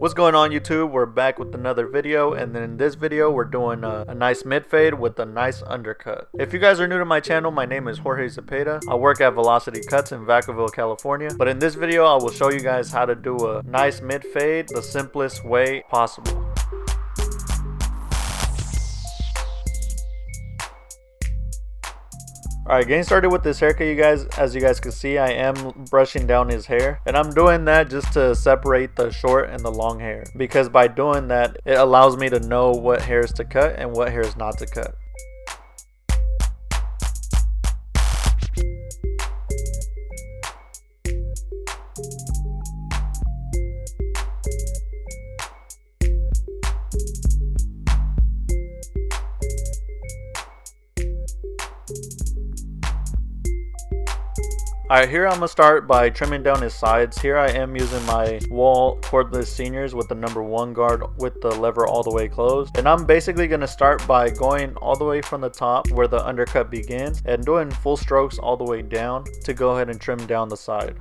What's going on YouTube? We're back with another video, and then in this video we're doing a nice mid fade with a nice undercut. If you guys are new to my channel, my name is Jorge Zepeda. I work at Velocity Cuts in Vacaville, California. But in this video I will show you guys how to do a nice mid fade the simplest way possible. Alright, getting started with this haircut, you guys. As you guys can see, I am brushing down his hair, and I'm doing that just to separate the short and the long hair, because by doing that it allows me to know what hairs to cut and what hairs not to cut. Alright, here I'm going to start by trimming down his sides. Here I am using my wall cordless seniors with the number 1 guard with the lever all the way closed. And I'm basically going to start by going all the way from the top where the undercut begins and doing full strokes all the way down to go ahead and trim down the side.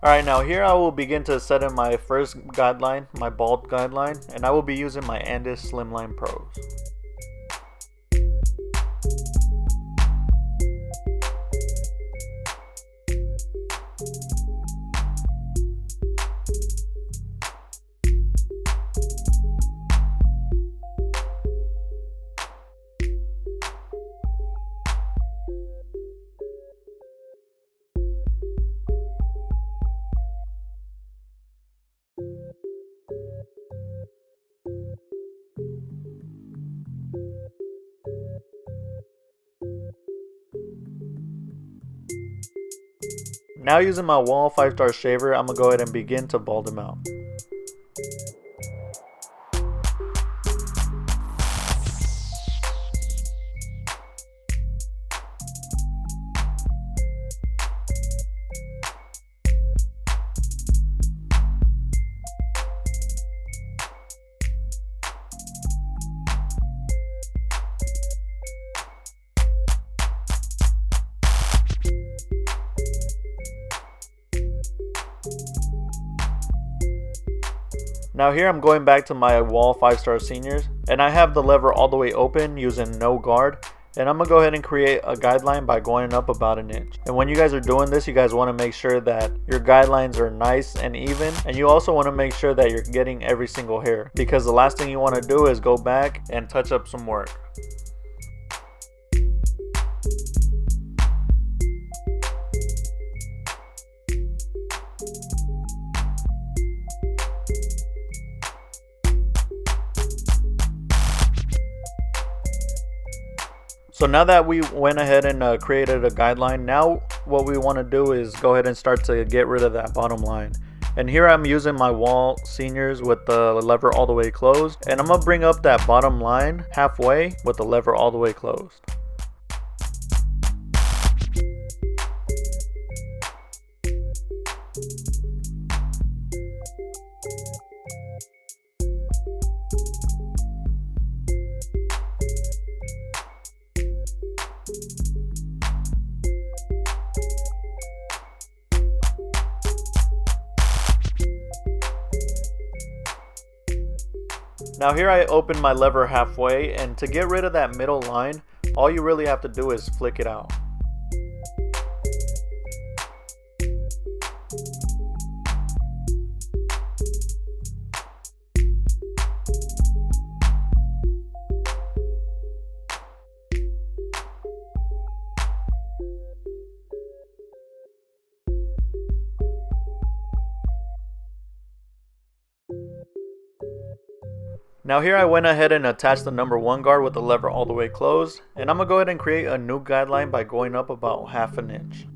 Alright, now here I will begin to set in my first guideline, my bald guideline, and I will be using my Andis Slimline Pros. Now using my Wall 5-star shaver, I'm going to go ahead and begin to bald him out. Now here I'm going back to my Wall 5-star seniors, and I have the lever all the way open using no guard, and I'm going to go ahead and create a guideline by going up about an inch. And when you guys are doing this, you guys want to make sure that your guidelines are nice and even, and you also want to make sure that you're getting every single hair, because the last thing you want to do is go back and touch up some work. So now that we went ahead and created a guideline, now what we want to do is go ahead and start to get rid of that bottom line. And here I'm using my Wall seniors with the lever all the way closed, and I'm going to bring up that bottom line halfway with the lever all the way closed. Now here I open my lever halfway, and to get rid of that middle line, all you really have to do is flick it out. Now here I went ahead and attached the number 1 guard with the lever all the way closed, and I'm going to go ahead and create a new guideline by going up about 1/2 inch.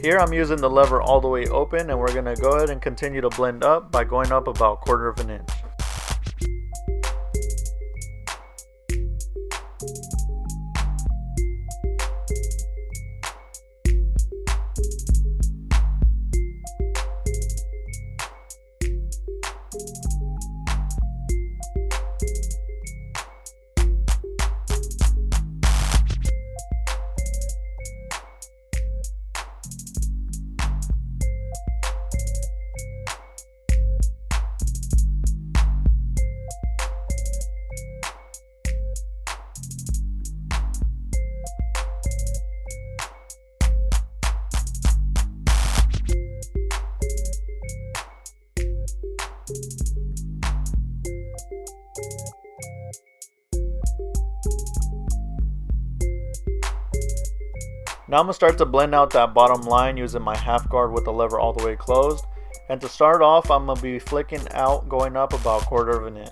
Here I'm using the lever all the way open, and we're going to go ahead and continue to blend up by going up about 1/4 inch. Now I'm going to start to blend out that bottom line using my 1/2 guard with the lever all the way closed. And to start off, I'm going to be flicking out going up about 1/4 inch.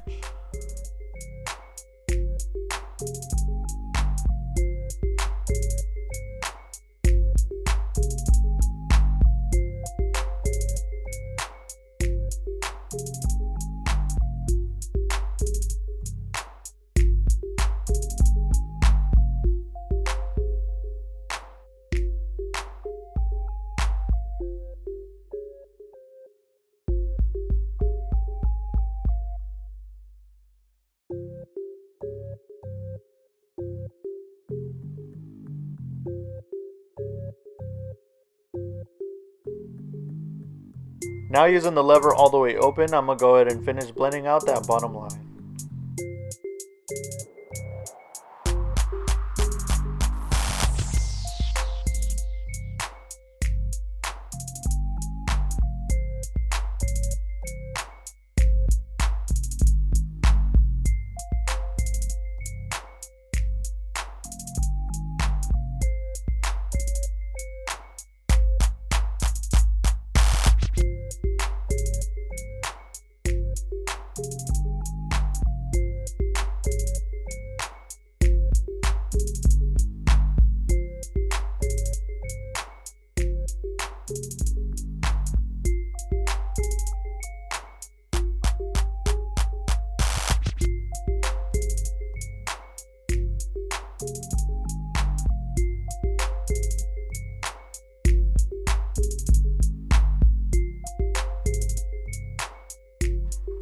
Now using the lever all the way open, I'm going to go ahead and finish blending out that bottom line.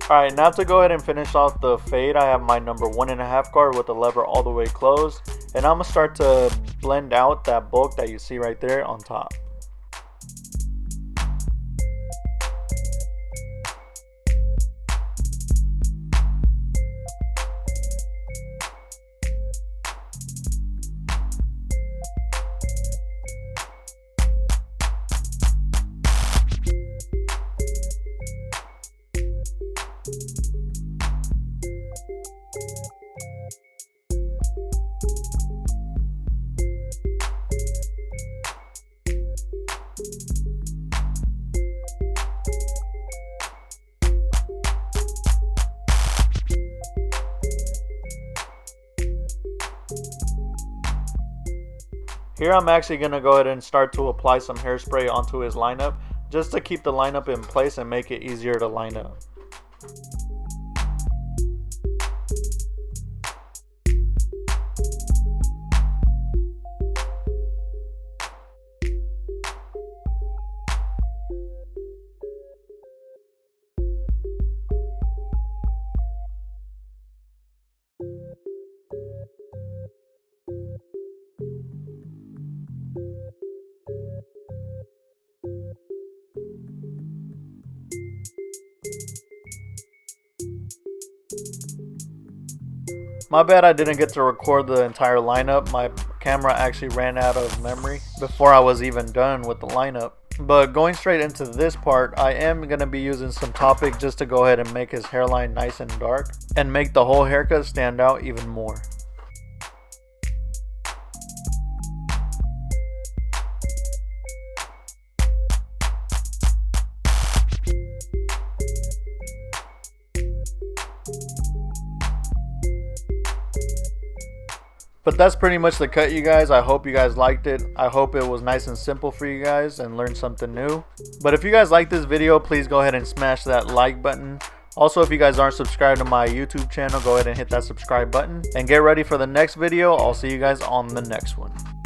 Alright, now to go ahead and finish off the fade, I have my number 1.5 guard with the lever all the way closed. And I'm going to start to blend out that bulk that you see right there on top. Here I'm actually going to go ahead and start to apply some hairspray onto his lineup, just to keep the lineup in place and make it easier to line up. My bad I didn't get to record the entire lineup. My camera actually ran out of memory before I was even done with the lineup. But going straight into this part, I am going to be using some Topic just to go ahead and make his hairline nice and dark and make the whole haircut stand out even more. But that's pretty much the cut, you guys. I hope you guys liked it. I hope it was nice and simple for you guys and learned something new. But if you guys like this video, please go ahead and smash that like button. Also, if you guys aren't subscribed to my YouTube channel, go ahead and hit that subscribe button. And get ready for the next video. I'll see you guys on the next one.